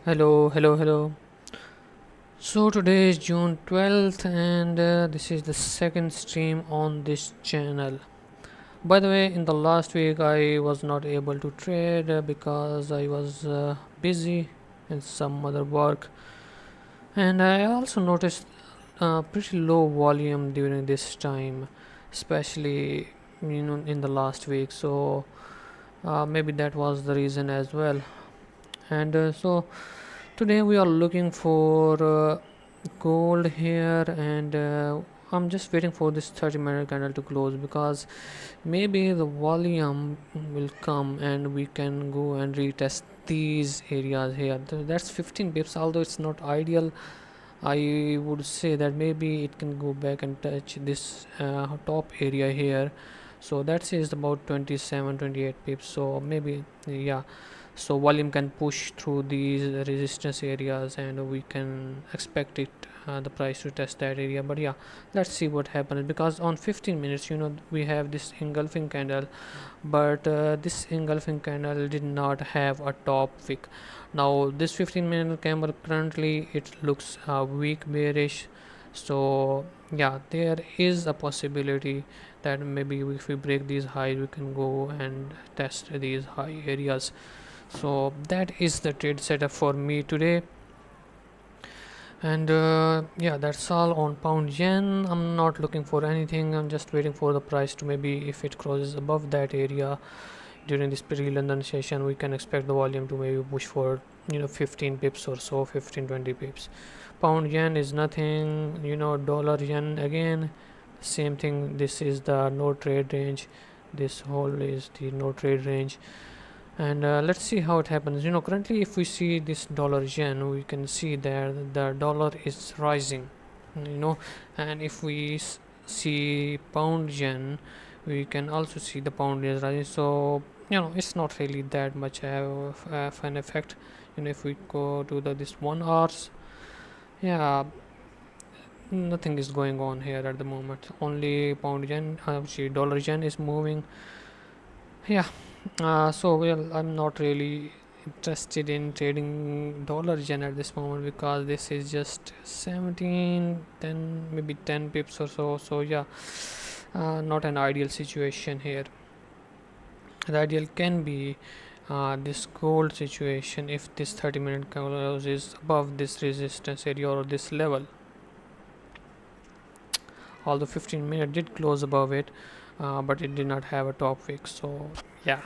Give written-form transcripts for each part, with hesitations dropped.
Hello, hello, hello. So today is June 12th, and this is the second stream on this channel. By the way, in the last week, I was not able to trade because I was busy in some other work, and I also noticed pretty low volume during this time, especially in the last week. So maybe that was the reason as well. And so today we are looking for gold here, and I'm just waiting for this 30-minute candle to close because maybe the volume will come and we can go and retest these areas here. That's 15 pips, although it's not ideal. I would say that maybe it can go back and touch this top area here. So that is about 27, 28 pips. So maybe, yeah, so volume can push through these resistance areas and we can expect it the price to test that area. But yeah, let's see what happens, because on 15 minutes we have this engulfing candle, but this engulfing candle did not have a top wick. Now this 15-minute candle currently it looks weak bearish. So yeah, there is a possibility that maybe if we break these highs we can go and test these high areas. So that is the trade setup for me today. And yeah, that's all on pound yen. I'm not looking for anything, I'm just waiting for the price to, maybe if it crosses above that area during this pre-London session, we can expect the volume to maybe push for 15 pips or so, 15-20 pips. Pound yen is nothing. Dollar yen again, same thing. This is the no trade range, this whole is the no trade range. And let's see how it happens. Currently if we see this dollar yen, we can see that the dollar is rising, you know and if we see pound yen, we can also see the pound is rising. So it's not really that much of an effect. If we go to this 1 hours, yeah, nothing is going on here at the moment. Only pound yen, actually dollar yen is moving. Yeah. So well, I'm not really interested in trading dollar yen at this moment because this is just 17, 10, maybe 10 pips or so. So yeah, not an ideal situation here. The ideal can be this gold situation if this 30-minute close is above this resistance area or this level. Although 15-minute did close above it, but it did not have a top wick. So yeah.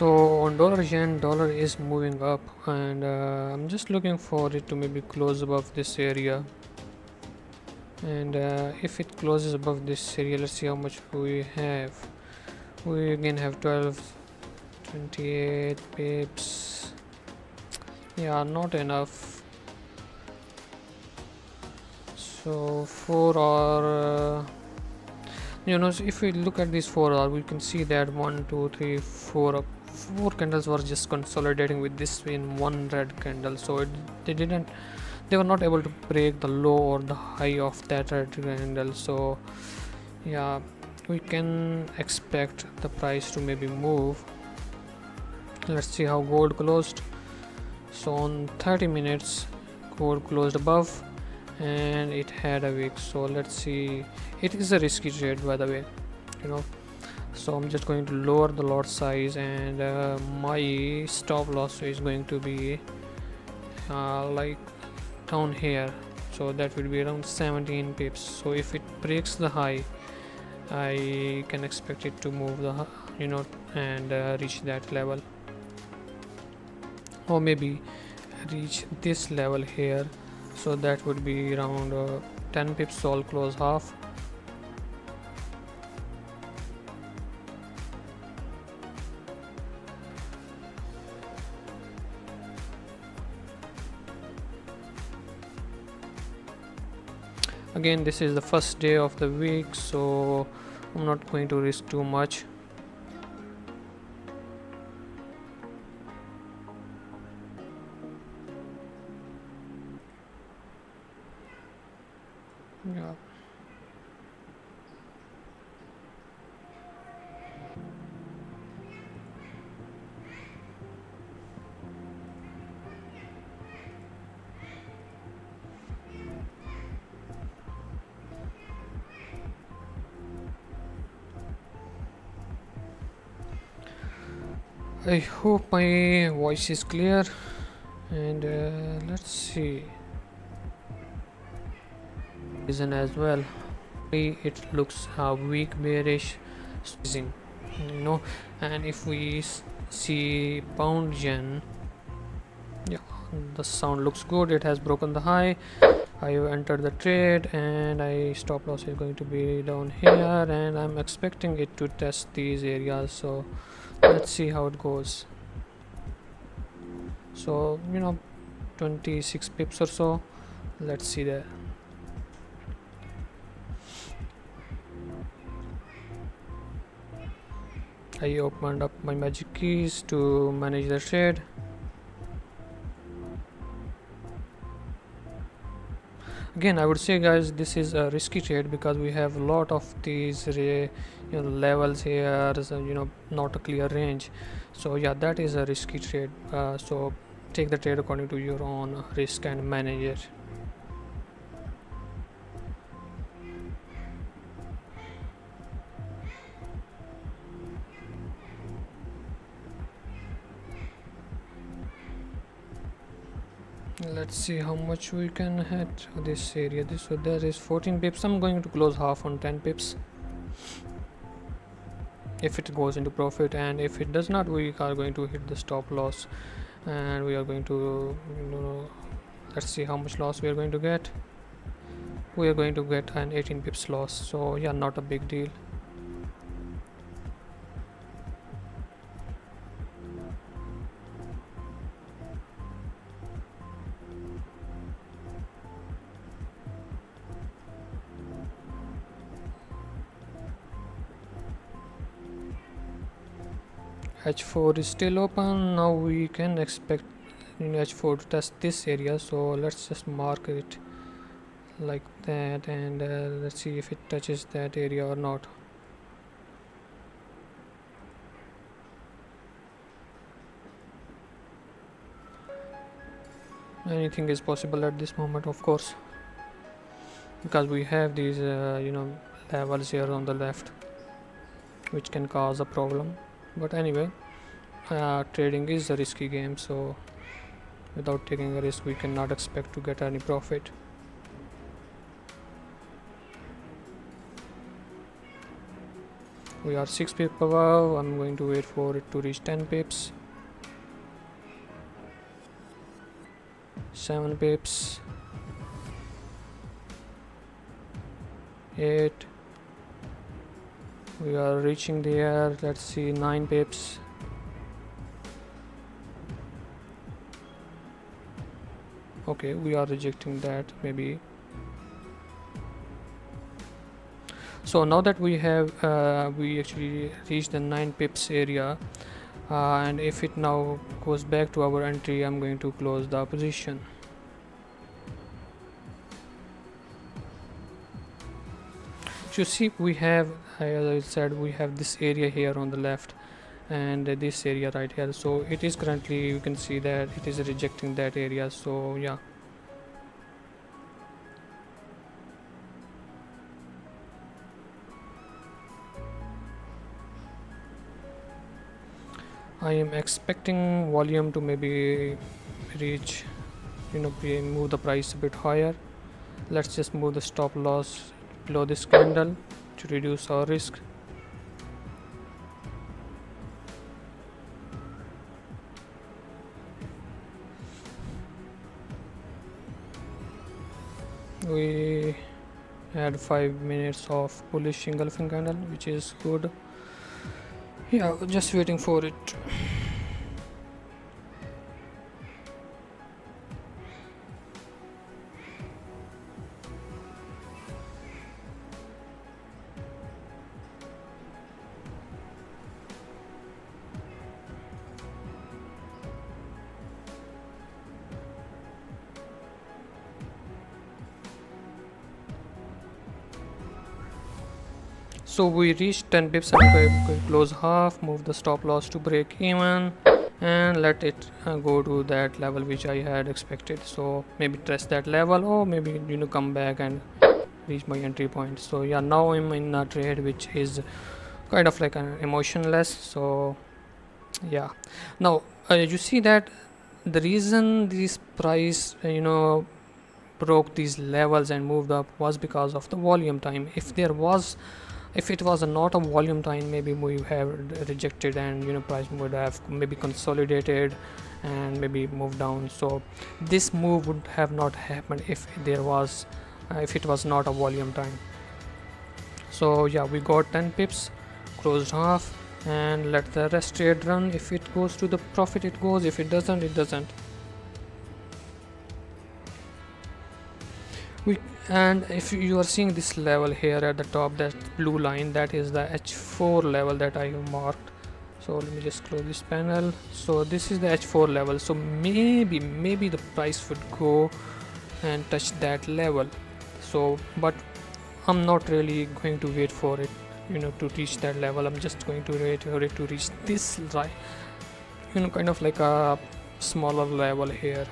So on dollar yen, dollar is moving up, and I'm just looking for it to maybe close above this area. And if it closes above this area, let's see how much we have. We again have 12.28 pips. Yeah, not enough. So 4 hour, so if we look at these 4 hour, we can see that 1 2 3 4 up 4 candles were just consolidating with this in one red candle. So they were not able to break the low or the high of that red candle. So yeah, we can expect the price to maybe move. Let's see how gold closed. So on 30 minutes, gold closed above and it had a wick. So let's see, it is a risky trade, by the way, so I'm just going to lower the lot size, and my stop loss is going to be like down here. So that will be around 17 pips. So if it breaks the high, I can expect it to move the and reach that level, or maybe reach this level here. So that would be around 10 pips. So I'll close half. Again, this is the first day of the week, so I'm not going to risk too much. Yeah. I hope my voice is clear, and let's see reason as well. It looks weak bearish, and if we see pound yen, yeah, the sound looks good. It has broken the high. I entered the trade, and I stop loss is going to be down here, and I'm expecting it to test these areas. So let's see how it goes. So 26 pips or so. Let's see there. I opened up my magic keys to manage the trade. Again, I would say, guys, this is a risky trade because we have a lot of these levels here, so not a clear range. So yeah, that is a risky trade. So take the trade according to your own risk and manage it. Let's see how much we can hit this area. So there is 14 pips. I'm going to close half on 10 pips if it goes into profit, and if it does not, we are going to hit the stop loss, and we are going to let's see how much loss we are going to get. We are going to get an 18 pips loss. So yeah, not a big deal. H4 is still open. Now we can expect H4 to test this area. So let's just mark it like that, and let's see if it touches that area or not. Anything is possible at this moment, of course, because we have these levels here on the left which can cause a problem. But anyway, trading is a risky game, so without taking a risk we cannot expect to get any profit. We are 6 pips above. I'm going to wait for it to reach 10 pips, 7 pips, 8. We are reaching there. Let's see, 9 pips. Okay, we are rejecting that maybe. So now that we have we actually reached the 9 pips area, and if it now goes back to our entry, I'm going to close the position. So you see, we have, as I said, we have this area here on the left and this area right here. So it is currently, you can see that it is rejecting that area. So yeah, I am expecting volume to maybe reach, move the price a bit higher. Let's just move the stop loss below this candle to reduce our risk. We had 5 minutes of bullish engulfing candle, which is good. Yeah, just waiting for it. So we reached 10 pips and close half, move the stop loss to break even, and let it go to that level which I had expected. So maybe test that level, or maybe come back and reach my entry point. So yeah, now I'm in a trade which is kind of like an emotionless. So yeah, now you see that the reason this price broke these levels and moved up was because of the volume time. If it was not a volume time, maybe we have rejected and price would have maybe consolidated and maybe moved down. So this move would have not happened if it was not a volume time. So yeah, we got 10 pips, closed half, and let the rest trade run. If it goes to the profit, it goes. If it doesn't, it doesn't. And if you are seeing this level here at the top, that blue line, that is the H4 level that I have marked. So let me just close this panel. So this is the H4 level. So maybe the price would go and touch that level. So but I'm not really going to wait for it to reach that level. I'm just going to wait for it to reach this, right, kind of like a smaller level here.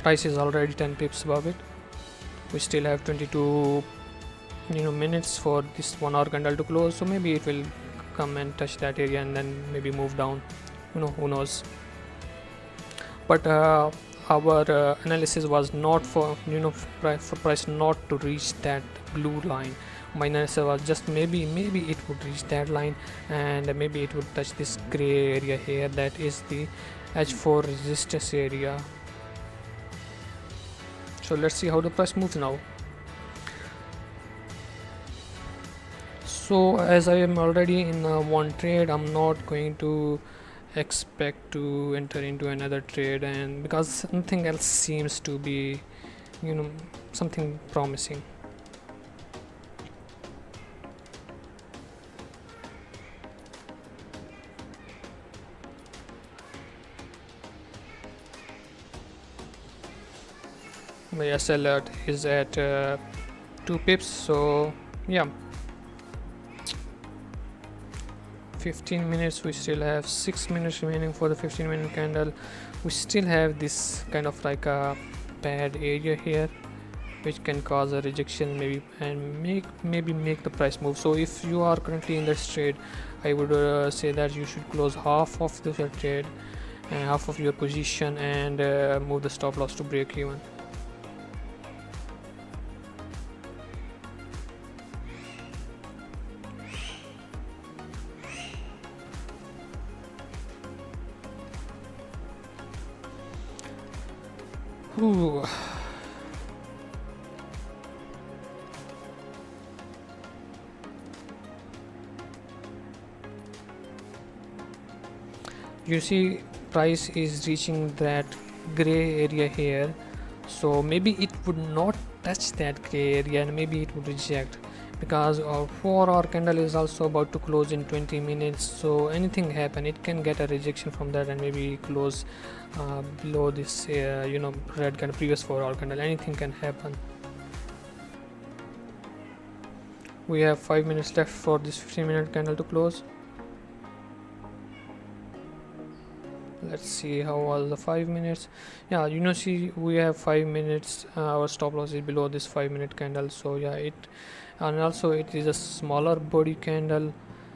Price is already 10 pips above it. We still have 22 minutes for this 1 hour candle to close, so maybe it will come and touch that area and then maybe move down, who knows. But our analysis was not for price not to reach that blue line. My analysis was just maybe it would reach that line and maybe it would touch this gray area here, that is the H4 resistance area. So let's see how the price moves now. So as I am already in one trade, I'm not going to expect to enter into another trade, and because something else seems to be something promising. My S alert is at 2 pips, so yeah, 15 minutes. We still have 6 minutes remaining for the 15-minute candle. We still have this kind of like a bad area here which can cause a rejection maybe and make the price move. So if you are currently in this trade, I would say that you should close half of the trade and half of your position and move the stop loss to break even. Ooh. You see, price is reaching that gray area here, so maybe it would not touch that gray area and maybe it would reject, because our 4-hour candle is also about to close in 20 minutes, so anything happen, it can get a rejection from that and maybe close below this red kind of previous 4-hour candle. Anything can happen. We have 5 minutes left for this 15-minute candle to close. Let's see how was the 5 minutes. Yeah, see, we have 5 minutes. Our stop loss is below this 5-minute candle, so yeah, and also it is a smaller body candle,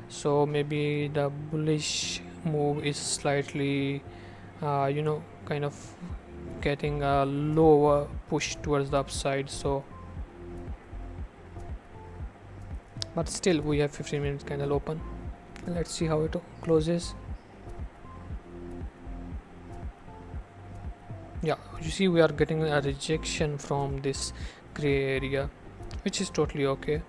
so maybe the bullish move is slightly kind of getting a lower push towards the upside. So but still we have 15 minutes candle open. Let's see how it closes. Yeah, you see, we are getting a rejection from this gray area, which is totally okay.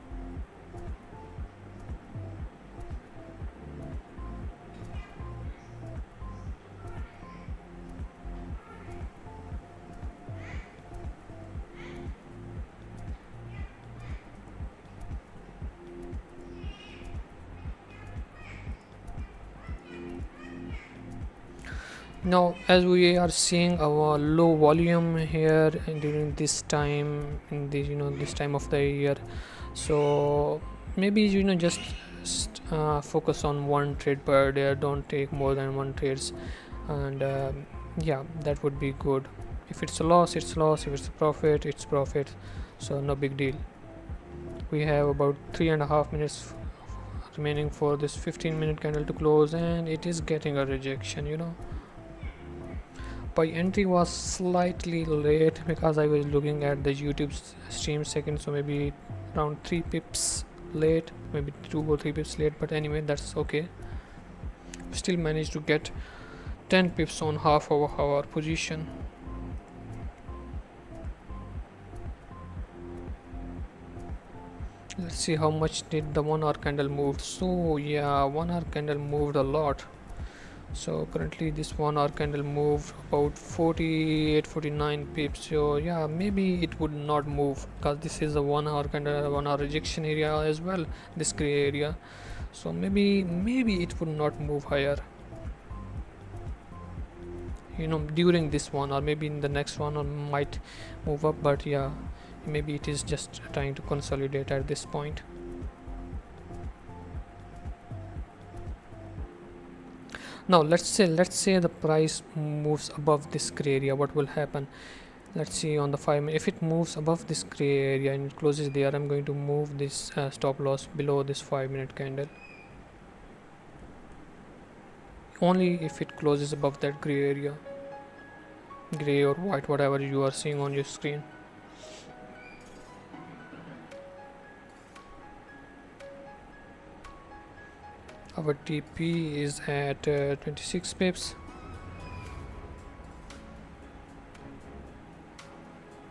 Now, as we are seeing our low volume here during this time, in the this time of the year, so maybe just focus on one trade per day. Don't take more than one trades, and yeah, that would be good. If it's a loss, it's loss. If it's a profit, it's profit. So no big deal. We have about 3.5 minutes remaining for this 15-minute candle to close, and it is getting a rejection. My entry was slightly late because I was looking at the YouTube stream second, so maybe around 3 pips late, maybe 2 or 3 pips late, but anyway, that's okay. Still managed to get 10 pips on half of our position. Let's see how much did the 1 hour candle move. So yeah, 1 hour candle moved a lot. So currently this 1 hour candle moved about 48-49 pips. So yeah, maybe it would not move because this is a 1 hour candle, 1 hour rejection area as well, this gray area. So maybe it would not move higher, during this one, or maybe in the next one, or might move up, but yeah, maybe it is just trying to consolidate at this point. Now let's say the price moves above this gray area. What will happen? Let's see on the 5 minute. If it moves above this gray area and it closes there, I'm going to move this stop loss below this 5-minute candle. Only if it closes above that gray area, gray or white, whatever you are seeing on your screen. Our TP is at 26 pips.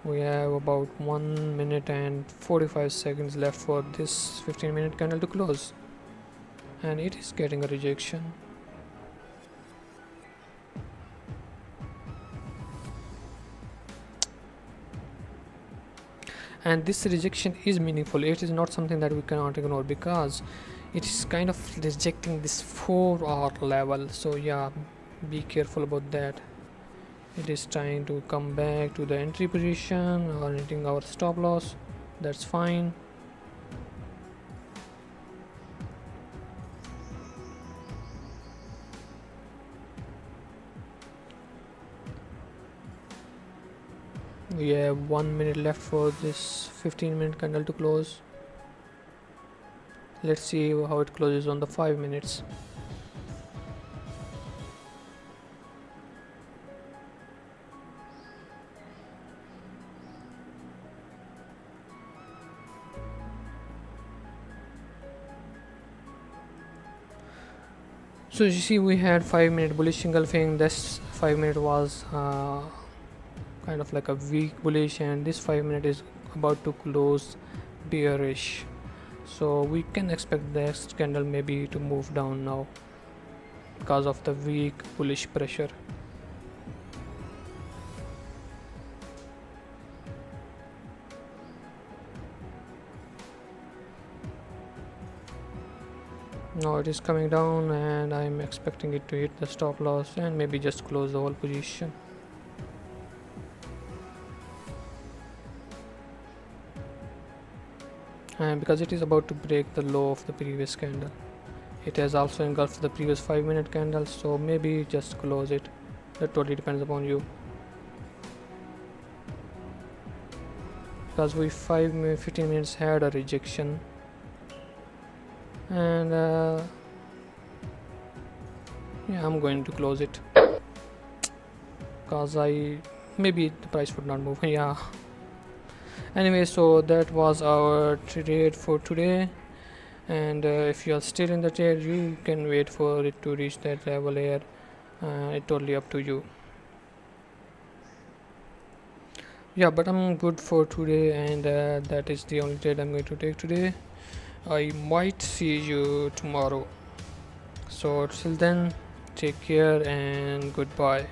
We have about 1 minute and 45 seconds left for this 15-minute candle to close, and it is getting a rejection. And this rejection is meaningful. It is not something that we cannot ignore, because it is kind of rejecting this 4-hour level. So yeah, be careful about that. It is trying to come back to the entry position or hitting our stop loss. That's fine. We have 1 minute left for this 15-minute candle to close. Let's see how it closes on the 5 minutes. So you see, we had 5-minute bullish engulfing. This 5 minute was kind of like a weak bullish, and this 5 minute is about to close bearish, so we can expect the next candle maybe to move down now because of the weak bullish pressure. Now it is coming down and I'm expecting it to hit the stop loss and maybe just close the whole position. And because it is about to break the low of the previous candle, it has also engulfed the previous 5 minute candle, so maybe just close it. That totally depends upon you, because we 15 minutes had a rejection, and yeah, I'm going to close it because maybe the price would not move. Yeah, anyway, so that was our trade for today, and if you are still in the trade, you can wait for it to reach that level here. It's totally up to you. Yeah, but I'm good for today, and that is the only trade I'm going to take today. I might see you tomorrow, so till then, take care and goodbye.